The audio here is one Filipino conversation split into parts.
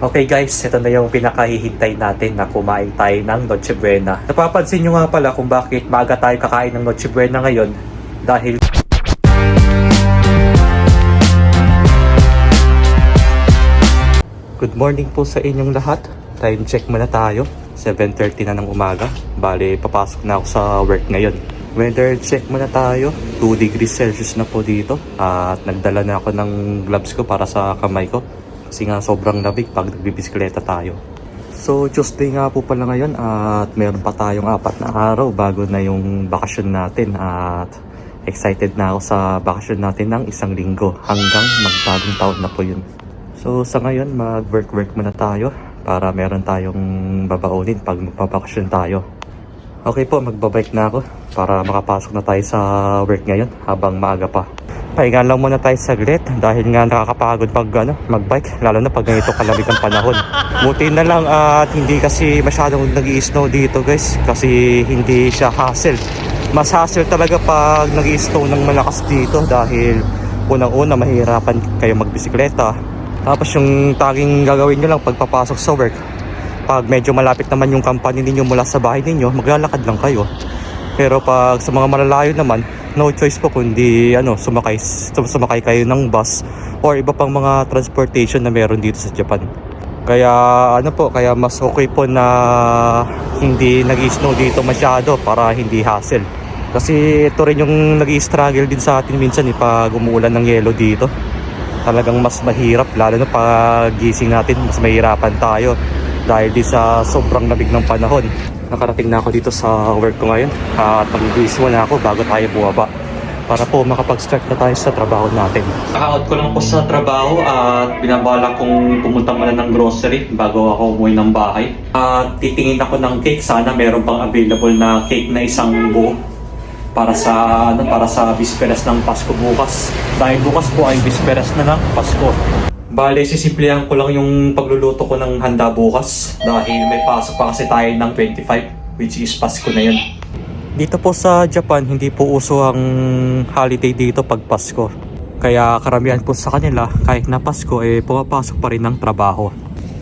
Okay guys, ito na yung pinakahihintay natin na kumain tayo ng Noche Buena. Napapansin nyo nga pala kung bakit maaga tayo kakain ng Noche Buena ngayon dahil good morning po sa inyong lahat. Time check muna tayo. 7:30 na ng umaga. Bale, papasok na ako sa work ngayon. Weather check muna tayo. 2 degrees Celsius na po dito. At nagdala na ako ng gloves ko para sa kamay ko. Kasi nga sobrang labig pag nagbibisikleta tayo. So Tuesday nga po pala ngayon at meron pa tayong 4 na araw bago na yung bakasyon natin. At excited na ako sa bakasyon natin ng 1 linggo hanggang magbagong taon na po yun. So sa ngayon mag-work muna tayo para meron tayong babaunin pag magpapakasyon tayo. Okay po, magbabike na ako para makapasok na tayo sa work ngayon habang maaga pa. Pahinga lang muna tayo saglit dahil nga nakakapagod magbike lalo na pag ganito kalamig ang panahon. Buti na lang at hindi kasi masyadong nag-i-snow dito guys kasi hindi siya hassle. Mas hassle talaga pag nag-i-snow ng malakas dito dahil unang-una mahirapan kayo magbisikleta. Tapos yung tanging gagawin nyo lang pagpapasok sa work, pag medyo malapit naman yung company ninyo mula sa bahay ninyo, maglalakad lang kayo. Pero pag sa mga malalayo naman, no choice po kundi sumakay kayo ng bus or iba pang mga transportation na meron dito sa Japan. Kaya kaya mas okay po na hindi nag-i-snow dito masyado para hindi hassle. Kasi ito rin yung nag-i-struggle din sa atin minsan pag umuulan ng yelo dito. Talagang mas mahirap lalo na pag gising natin, mas mahirapan tayo dahil di sa sobrang lamig ng panahon. Nakarating na ako dito sa work ko ngayon at mag-iwis muna ako bago tayo bumaba para po makapag-start na tayo sa trabaho natin. Kaka-out ko lang po sa trabaho at binabalak kong pumunta muna ng grocery bago ako umuwi ng bahay. At titingin ako ng cake, sana meron pang available na cake na 1 buo para sa bisperas ng Pasko bukas. Dahil bukas po ay bisperas na ng Pasko. Bale, sisimplihan ko lang yung pagluluto ko ng handa bukas dahil may pasok pa kasi tayo ng 25 which is Pasko na yun. Dito po sa Japan, hindi po uso ang holiday dito pag Pasko. Kaya karamihan po sa kanila, kahit na Pasko, pumapasok pa rin ng trabaho.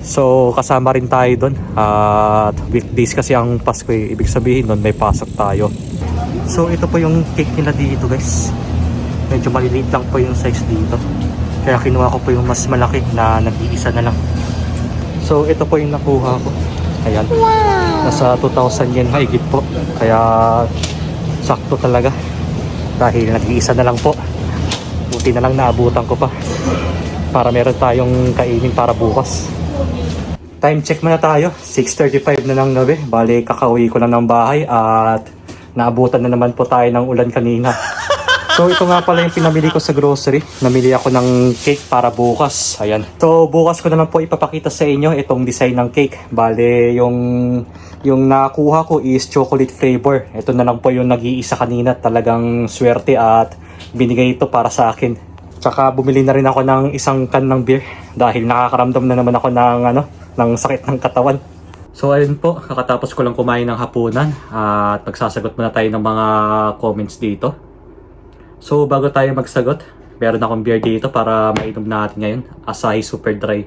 So, kasama rin tayo doon. At weekdays kasi ang Pasko, ibig sabihin doon may pasok tayo. So, ito po yung cake nila dito guys. Medyo maliliit lang po yung size dito. Kaya kinuha ko po yung mas malaki na nag-iisa na lang. So ito po yung nakuha ko. Ayan. Wow! Nasa 2,000 yen mahigit po. Kaya sakto talaga. Dahil nag-iisa na lang po. Buti na lang naabutan ko pa. Para meron tayong kainin para bukas. Time check muna tayo. 6:35 na ng gabi. Bali kakauwi ko na ng bahay at naabutan na naman po tayo ng ulan kanina. So ito nga pala yung pinamili ko sa grocery. Namili ako ng cake para bukas. Ayan. So bukas ko na lang po ipapakita sa inyo itong design ng cake. Bale yung nakuha ko is chocolate flavor. Ito na lang po yung nag-iisa kanina. Talagang swerte at binigay ito para sa akin. Tsaka bumili na rin ako ng 1 can ng beer. Dahil nakakaramdam na naman ako ng sakit ng katawan. So ayun po, kakatapos ko lang kumain ng hapunan. At magsasagot muna tayo ng mga comments dito. So bago tayo magsagot, meron akong beer dito para mainom natin ngayon. Asahi Super Dry.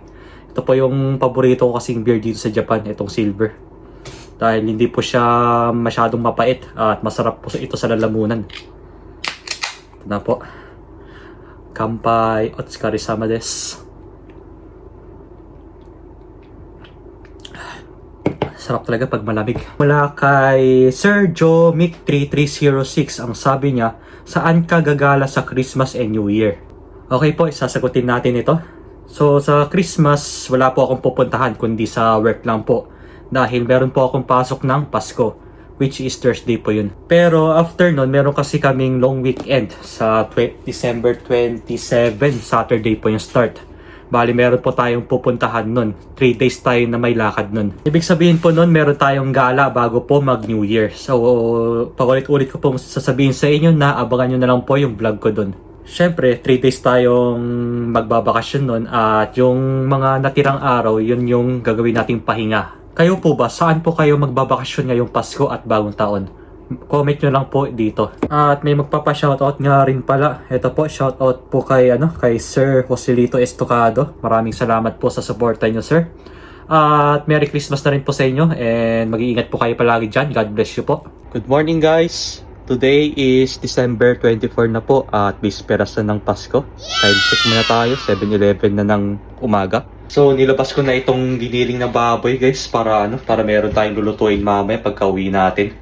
Ito po yung paborito ko kasing beer dito sa Japan, itong silver. Dahil hindi po siya masyadong mapait at masarap po ito sa lalamunan. Ito na po. Kanpai Otsukaresama desu. Sarap talaga pag malamig. Mula kay Sir Joe Mick 3306, ang sabi niya, saan ka gagala sa Christmas and New Year? Okay po, isasagutin natin ito. So sa Christmas, wala po akong pupuntahan kundi sa work lang po. Dahil meron po akong pasok ng Pasko, which is Thursday po yun. Pero after nun, meron kasi kaming long weekend sa December 27, Saturday po yung start. Bali, meron po tayong pupuntahan nun. 3 days tayo na may lakad nun. Ibig sabihin po nun, meron tayong gala bago po mag New Year. So, paulit-ulit ko po sasabihin sa inyo na abangan nyo na lang po yung vlog ko dun. Siyempre, 3 days tayong magbabakasyon nun at yung mga natirang araw, yun yung gagawin nating pahinga. Kayo po ba, saan po kayo magbabakasyon ngayong Pasko at Bagong Taon? comment nyo lang po dito. At may magpapa-shoutout nga rin pala. Ito po, shoutout po kay Sir Joselito Estocado. Maraming salamat po sa suporta nyo, sir. At Merry Christmas na rin po sa inyo and mag-iingat po kayo palagi dyan. God bless you po. Good morning, guys. Today is December 24 na po at bisperas na ng Pasko. Time check muna tayo, 7:11 na ng umaga. So nilabas ko na itong giniling na baboy, guys, para meron tayong lulutuin mamaya pagka-uwi natin.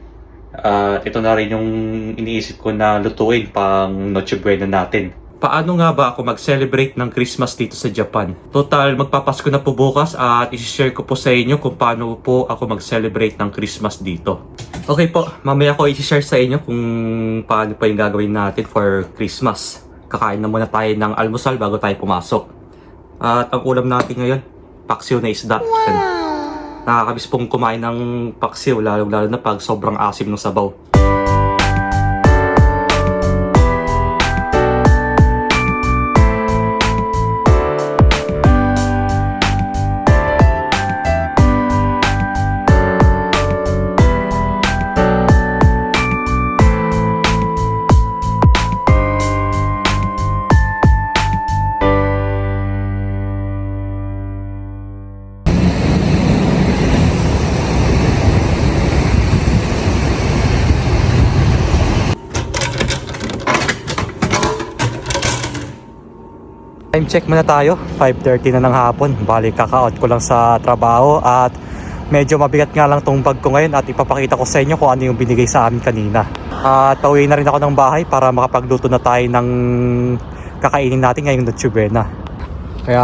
At ito na rin yung iniisip ko na lutuin pang Noche Buena natin. Paano nga ba ako mag-celebrate ng Christmas dito sa Japan? Total, magpapasko na po bukas at isi-share ko po sa inyo kung paano po ako mag-celebrate ng Christmas dito. Okay po, mamaya ko isi-share sa inyo kung paano pa yung gagawin natin for Christmas. Kakain na muna tayo ng almusal bago tayo pumasok. At ang ulam natin ngayon, paksiw na isda. Wow! Nakakabis pong kumain ng paksiw, lalo na pag sobrang asim ng sabaw. Time check muna tayo, 5:30 na ng hapon. Bali kaka-out ko lang sa trabaho at medyo mabigat nga lang tong bag ko ngayon at ipapakita ko sa inyo kung ano yung binigay sa amin kanina. At pauwi na rin ako ng bahay para makapagluto na tayo ng kakainin natin ngayong Noche Buena. Kaya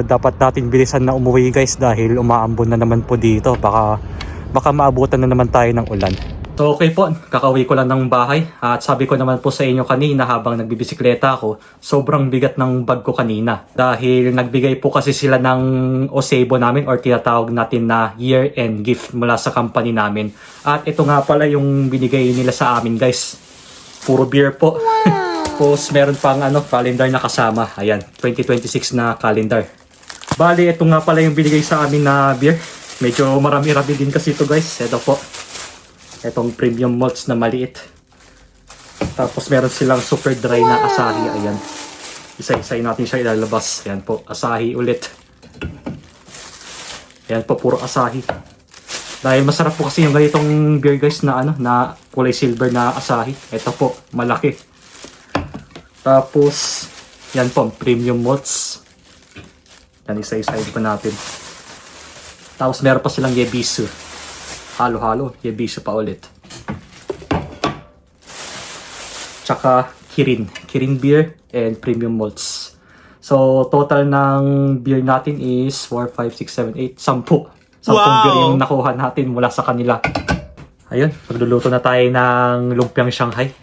dapat natin bilisan na umuwi, guys, dahil umaambon na naman po dito. Baka maabutan na naman tayo ng ulan. So okay po, kakauwi ko lang ng bahay at sabi ko naman po sa inyo kanina habang nagbibisikleta ako, sobrang bigat ng bag ko kanina dahil nagbigay po kasi sila ng osebo namin or tinatawag natin na year-end gift mula sa company namin. At ito nga pala yung binigay nila sa amin, guys. Puro beer po. Wow. Tapos meron pang calendar na kasama. Ayan, 2026 na calendar. Bali, ito nga pala yung binigay sa amin na beer. Medyo marami-rami din kasi ito, guys. Ito po. Itong premium malts na maliit. Tapos meron silang super dry na Asahi. Ayan. Isa-isay natin siya ilalabas. Ayan po. Asahi ulit. Ayan po. Puro Asahi. Dahil masarap po kasi yung ganitong beer, guys, na na kulay silver na Asahi. Ito po. Malaki. Tapos yan po. Premium malts. Yan. Isa-isay pa natin. Tapos meron pa silang Yebisu. Halo-halo, Yebisu pa ulit. Tsaka Kirin beer and premium malts. So total ng beer natin is 4, 5, 6, 7, 8, 10. 10 beer yung nakuha natin mula sa kanila. Ayun, magluluto na tayo ng lumpiang Shanghai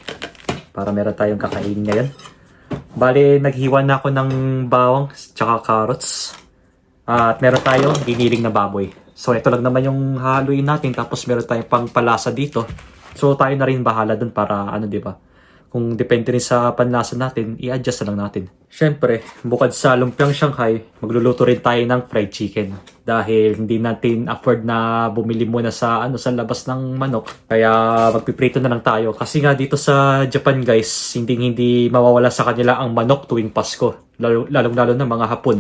para meron tayong kakainin ngayon. Bale, naghiwa na ako ng bawang tsaka carrots. At meron tayong giniling na baboy. So ito lang naman yung haluin natin tapos meron tayong pangpalasa dito. So tayo na rin bahala dun para di ba? Kung depende rin sa panlasa natin, i-adjust na lang natin. Syempre, bukod sa lumpiang Shanghai, magluluto rin tayo ng fried chicken. Dahil hindi natin afford na bumili muna sa sa labas ng manok. Kaya magpiprito na lang tayo. Kasi nga dito sa Japan, guys, hindi mawawala sa kanila ang manok tuwing Pasko. Lalong-lalo na mga Hapon.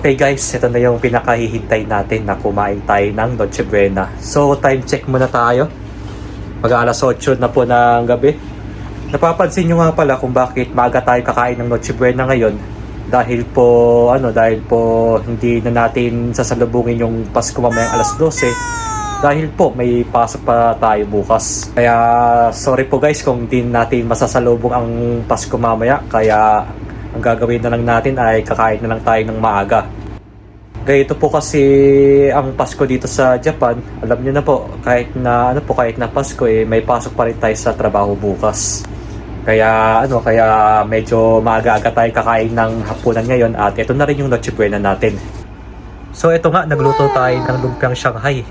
Okay guys, ito na yung pinakahihintay natin na kumain tayo ng Noche Buena. So time check muna tayo. Mag-alas 8 na po ng gabi. Napapansin nyo nga pala kung bakit maaga tayo kakain ng Noche Buena ngayon. Dahil po hindi na natin sasalubungin yung Pasko mamayang alas 12. Dahil po may pasok pa tayo bukas. Kaya sorry po guys kung hindi natin masasalubong ang Pasko mamaya. Kaya ang gagawin na lang natin ay kakain na lang tayo ng maaga. Ganito po kasi ang Pasko dito sa Japan. Alam niyo na po, kahit na Pasko may pasok pa rin tayo sa trabaho bukas. Kaya medyo maaga-aga tayo kakain ng hapunan ngayon at ito na rin yung Noche Buena natin. So ito nga, nagluto tayo ng lumpiang Shanghai.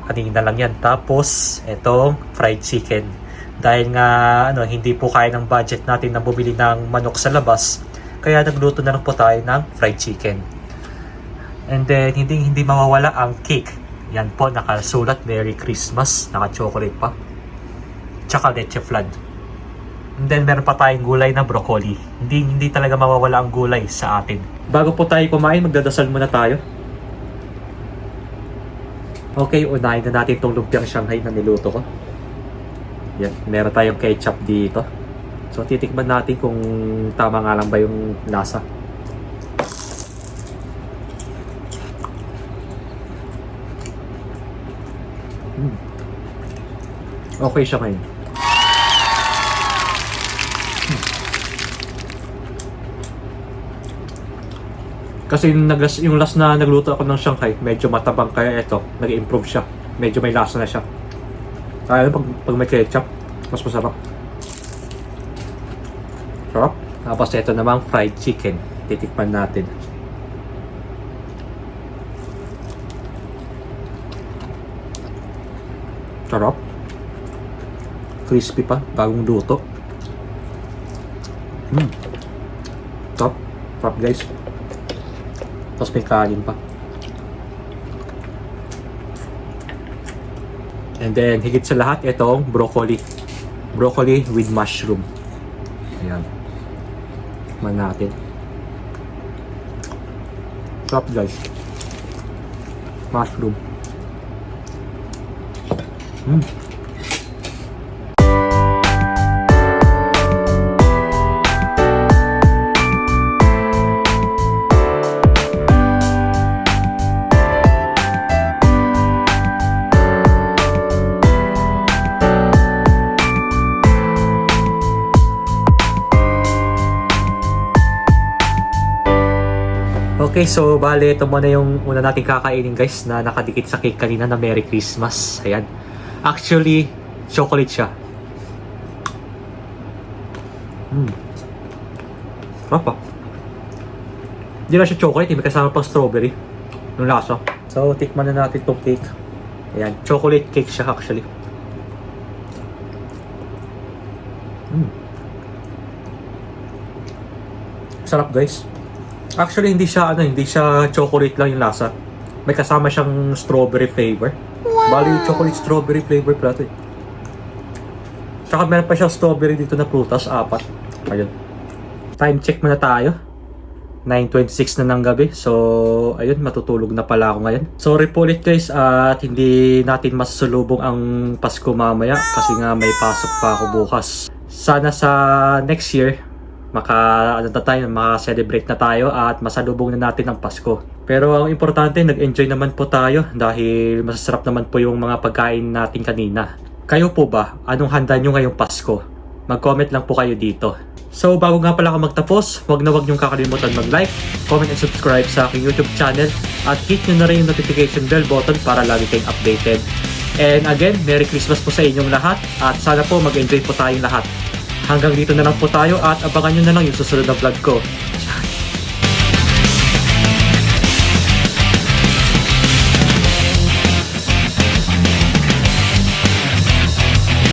Kanina lang yan. Tapos itong fried chicken. Dahil nga hindi po kaya ng budget natin na bumili ng manok sa labas, kaya nagluto na lang po tayo ng fried chicken. And then hindi mawawala ang cake. Yan po, nakasulat Merry Christmas, naka-chocolate pa. Tsaka leche flan. And then meron pa tayong gulay na broccoli. Hindi talaga mawawala ang gulay sa atin. Bago po tayo kumain, magdadasal muna tayo. Okay, unahin na natin itong lumpiang Shanghai na niluto ko. Yan, meron tayong ketchup dito. So titikman natin kung tama nga lang ba yung lasa. Okay siya ngayon. Kasi yung last na nagluto ako ng Shanghai, medyo matabang, kaya ito, nag-improve siya. Medyo may lasa na siya. Kaya pag may ketchup, mas masarap. Sarap. Tapos ito namang fried chicken. Titikman natin. Sarap. Crispy pa, bagong luto. Sarap. Sarap guys. Tapos may kanin pa. And then, higit sa lahat, itong broccoli. Broccoli with mushroom. Ayan. Tikman natin. Sarap guys. Mushroom. Okay, so bale ito muna yung una natin kakainin guys na nakadikit sa cake kanina na Merry Christmas. Ayan. Actually, chocolate siya. Sarap pa. Hindi na siya chocolate, may kasama pang strawberry. Yung lasa. So, tikman na natin itong cake. Ayan, chocolate cake siya actually. Sarap guys. Actually, hindi siya chocolate lang yung lasa. May kasama siyang strawberry flavor. Wow. Bali, chocolate strawberry flavor pala ito eh. Tsaka meron pa siyang strawberry dito na prutas, 4. Ayun. Time check muna tayo. 9:26 na ng gabi. So, ayun, matutulog na pala ako ngayon. Sorry po ulit guys at hindi natin masasalubong ang Pasko mamaya kasi nga may pasok pa ako bukas. Sana sa next year, maka-celebrate na tayo at masalubong na natin ang Pasko. Pero ang importante, nag-enjoy naman po tayo dahil masasarap naman po yung mga pagkain natin kanina. Kayo po ba? Anong handa nyo ngayong Pasko? Mag-comment lang po kayo dito. So bago nga pala ako magtapos, huwag niyong kakalimutan mag-like, comment and subscribe sa aking YouTube channel at hit nyo na rin yung notification bell button para lagi kayong updated. And again, Merry Christmas po sa inyong lahat at sana po mag-enjoy po tayong lahat. Hanggang dito na lang po tayo at abangan nyo na lang yung susunod na vlog ko.